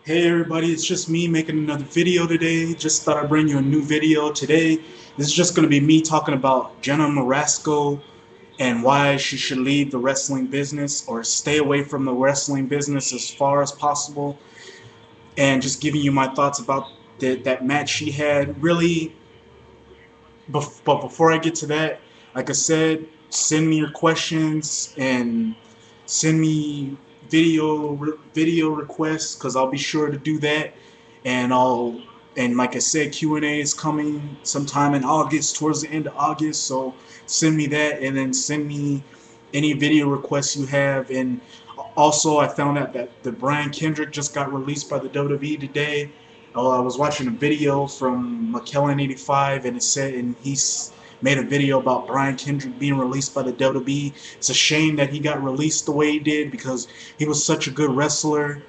Hey everybody, it's just me making another video today. Just thought I'd bring you a new video today. This is just going to be me talking about Jenna Morasco and why she should leave the wrestling business or stay away from the wrestling business as far as possible, and just giving you my thoughts about that match she had. Really, but before I get to that, like I said, send me your questions and send me video requests because I'll be sure to do that. And like I said, Q&A is coming sometime in August, towards the end of August. So send me that, and then send me any video requests you have. And also, I found out that the Brian Kendrick just got released by the WWE today. I was watching a video from McKellen85, and it said, and he's made a video about Brian Kendrick being released by the WWE. It's a shame that he got released the way he did because he was such a good wrestler,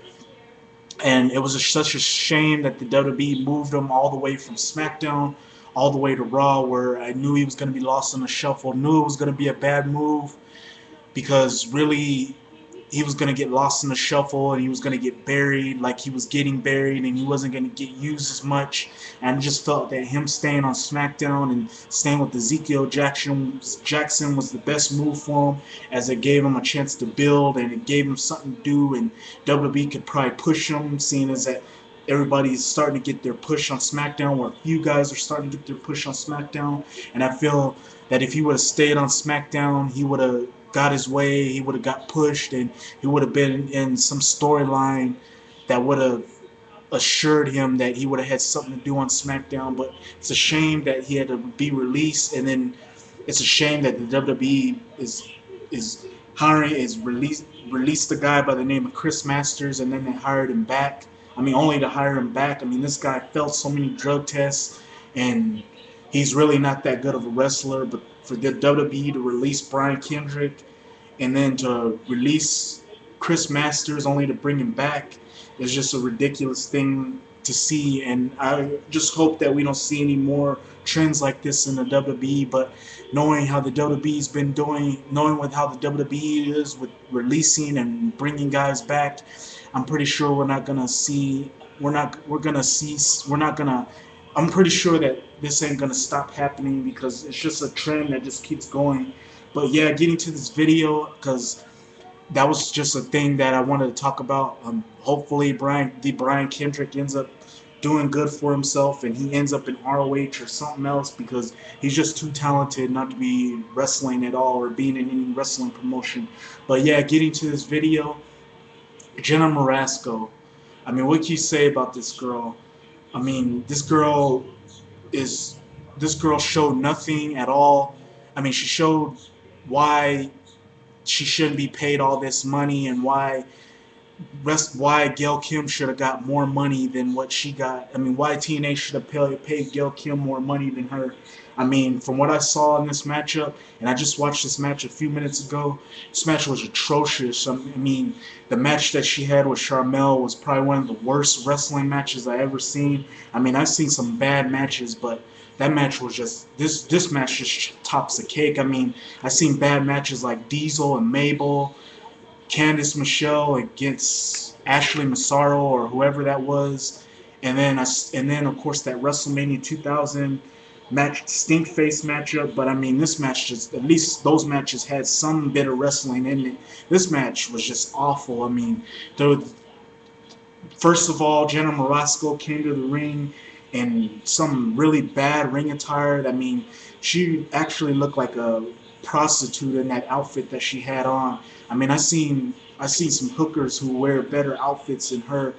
and it was such a shame that the WWE moved him all the way from SmackDown all the way to Raw, where I knew he was going to be lost in the shuffle, knew it was going to be a bad move because really he was going to get lost in the shuffle and he was going to get buried like he was getting buried, and he wasn't going to get used as much. And I just felt that him staying on SmackDown and staying with Ezekiel Jackson was the best move for him, as it gave him a chance to build and it gave him something to do, and WWE could probably push him, seeing as that everybody's starting to get their push on SmackDown, or a few guys are starting to get their push on SmackDown. And I feel that if he would have stayed on SmackDown, he would have got his way, he would have got pushed, and he would have been in some storyline that would have assured him that he would have had something to do on SmackDown. But it's a shame that he had to be released, and then it's a shame that the WWE is hiring is released the guy by the name of Chris Masters, and then they hired him back. I mean, only to hire him back. I mean, this guy failed so many drug tests, and he's really not that good of a wrestler. But for the WWE to release Brian Kendrick and then to release Chris Masters only to bring him back is just a ridiculous thing to see. And I just hope that we don't see any more trends like this in the WWE. But knowing how the WWE's been doing, knowing with how the WWE is with releasing and bringing guys back, I'm pretty sure we're not gonna see. We're not gonna. I'm pretty sure that this ain't gonna stop happening because it's just a trend that just keeps going. But yeah, getting to this video because that was just a thing that I wanted to talk about. Hopefully, Brian Kendrick ends up doing good for himself and he ends up in ROH or something else, because he's just too talented not to be wrestling at all or being in any wrestling promotion. But yeah, getting to this video, Jenna Morasco. I mean, what can you say about this girl? I mean, is this girl showed nothing at all. I mean, she showed why she shouldn't be paid all this money, and why Gail Kim should have got more money than what she got. I mean, why TNA should have paid Gail Kim more money than her. I mean, from what I saw in this matchup, and I just watched this match a few minutes ago, this match was atrocious. I mean, the match that she had with Charmel was probably one of the worst wrestling matches I ever seen. I mean, I've seen some bad matches, but that match was just this match just tops the cake. I mean, I've seen bad matches like Diesel and Mabel, Candice Michelle against Ashley Massaro or whoever that was, and then of course that WrestleMania 2000 match, stink face matchup. But I mean, this match, just at least those matches had some bit of wrestling in it. This match was just awful. I mean, the first of all, Jenna Morasco came to the ring in some really bad ring attire. I mean, she actually looked like a prostitute in that outfit that she had on. I mean, I seen some hookers who wear better outfits than her,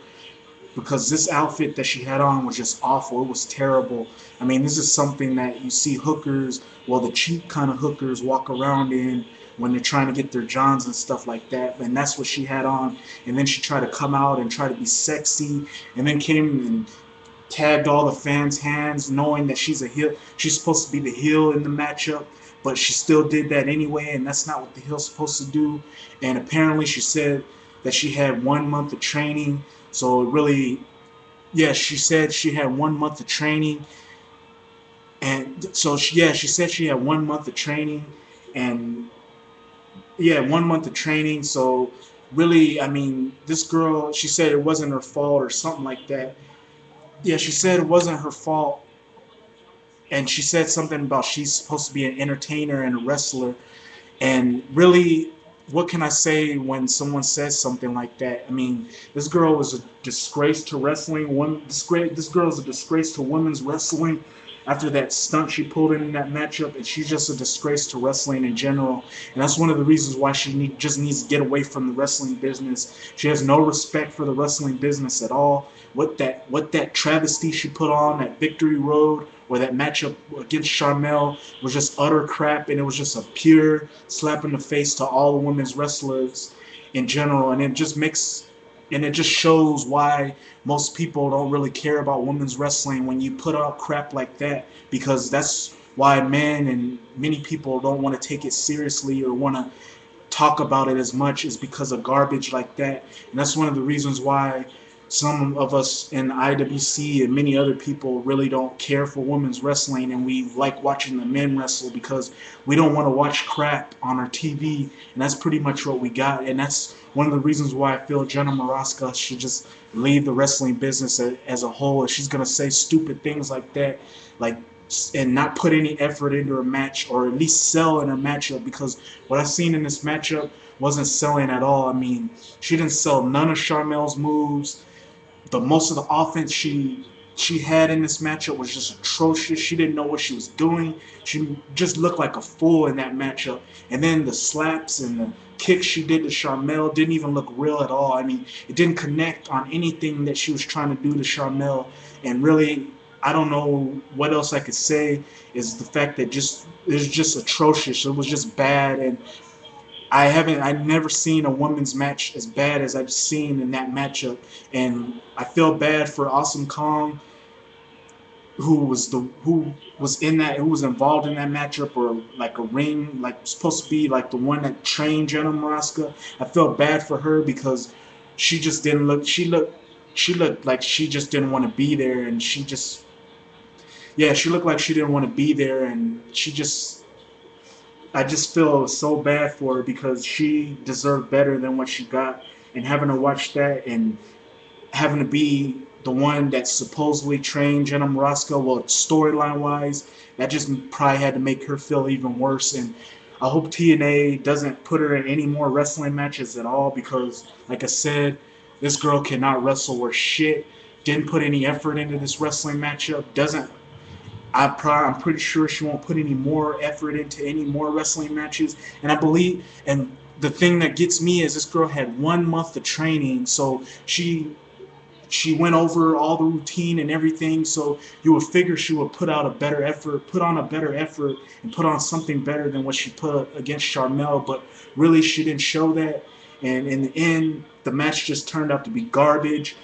because this outfit that she had on was just awful. It was terrible. I mean, this is something that you see hookers, well, the cheap kind of hookers walk around in when they're trying to get their johns and stuff like that. And that's what she had on. And then she tried to come out and try to be sexy, and then came and tagged all the fans' hands, knowing that she's a heel. She's supposed to be the heel in the matchup, but she still did that anyway, and that's not what the heel's supposed to do. And apparently, she said that she had 1 month of training. So it really, yeah, she said she had 1 month of training, and so she said she had 1 month of training, and yeah, 1 month of training. So really, I mean, this girl, she said it wasn't her fault or something like that. Yeah, she said it wasn't her fault, and she said something about she's supposed to be an entertainer and a wrestler. And really, what can I say when someone says something like that? I mean, this girl was a disgrace to wrestling. This girl is a disgrace to women's wrestling. After that stunt she pulled in that matchup, and she's just a disgrace to wrestling in general. And that's one of the reasons why just needs to get away from the wrestling business. She has no respect for the wrestling business at all. What that travesty she put on, that Victory Road, or that matchup against Charmel, was just utter crap, and it was just a pure slap in the face to all the women's wrestlers in general. And it just shows why most people don't really care about women's wrestling when you put out crap like that, because that's why men and many people don't want to take it seriously or want to talk about it as much, is because of garbage like that. And that's one of the reasons why some of us in IWC and many other people really don't care for women's wrestling, and we like watching the men wrestle because we don't want to watch crap on our TV. And that's pretty much what we got. And that's one of the reasons why I feel Jenna Morasco should just leave the wrestling business as a whole. If she's going to say stupid things like that, like, and not put any effort into her match, or at least sell in her matchup, because what I've seen in this matchup wasn't selling at all. I mean, she didn't sell none of Charmel's moves. The most of the offense she had in this matchup was just atrocious. She didn't know what she was doing. She just looked like a fool in that matchup. And then the slaps and the kicks she did to Charmel didn't even look real at all. I mean, it didn't connect on anything that she was trying to do to Charmel. And really, I don't know what else I could say, is the fact that it's just atrocious. It was just bad. And I've never seen a women's match as bad as I've seen in that matchup. And I feel bad for Awesome Kong, who was involved in that matchup, or like a ring, like supposed to be like the one that trained Jenna Morasco. I felt bad for her because she just didn't look she looked like she just didn't want to be there, and she looked like she didn't want to be there, and I just feel so bad for her because she deserved better than what she got. And having to watch that, and having to be the one that supposedly trained Jenna Morasco, well, storyline wise, that just probably had to make her feel even worse. And I hope TNA doesn't put her in any more wrestling matches at all, because, like I said, this girl cannot wrestle worth shit. Didn't put any effort into this wrestling matchup. Doesn't I'm pretty sure she won't put any more effort into any more wrestling matches. And I believe, and the thing that gets me is this girl had 1 month of training, so she went over all the routine and everything. So you would figure she would put on a better effort, and put on something better than what she put against Charmel. But really, she didn't show that. And in the end, the match just turned out to be garbage.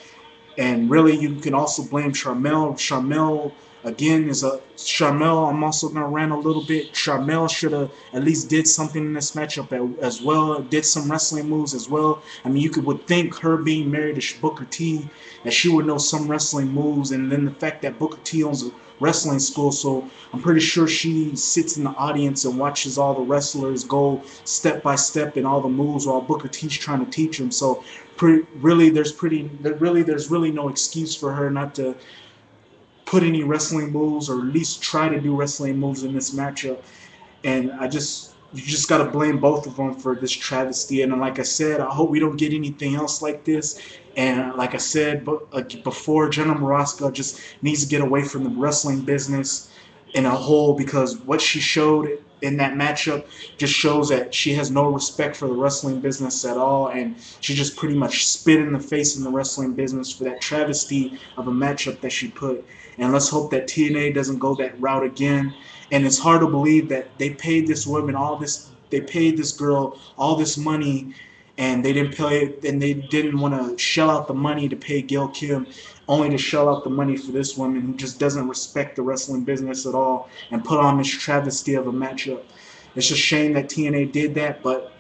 And really, you can also blame Charmel. Charmel, again, is a Charmel. I'm also gonna rant a little bit. Charmel should have at least did something in this matchup as well. Did some wrestling moves as well. I mean, would think her being married to Booker T, that she would know some wrestling moves. And then the fact that Booker T owns a wrestling school, so I'm pretty sure she sits in the audience and watches all the wrestlers go step by step in all the moves while Booker T's trying to teach them. So there's really no excuse for her not to put any wrestling moves, or at least try to do wrestling moves in this matchup. And you just got to blame both of them for this travesty. And like I said, I hope we don't get anything else like this. And like I said before, Jenna Morasco just needs to get away from the wrestling business in a whole, because what she showed in that matchup just shows that she has no respect for the wrestling business at all, and she just pretty much spit in the face in the wrestling business for that travesty of a matchup that she put. And let's hope that TNA doesn't go that route again. And it's hard to believe that they paid this girl all this money, and they didn't want to shell out the money to pay Gail Kim, only to shell out the money for this woman who just doesn't respect the wrestling business at all, and put on this travesty of a matchup. It's a shame that TNA did that, but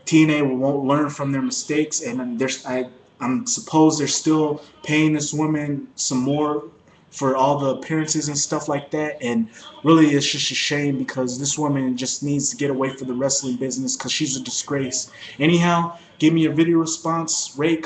TNA won't learn from their mistakes. And I'm suppose they're still paying this woman some more for all the appearances and stuff like that. And really, it's just a shame because this woman just needs to get away from the wrestling business because she's a disgrace. Anyhow, give me a video response, rate,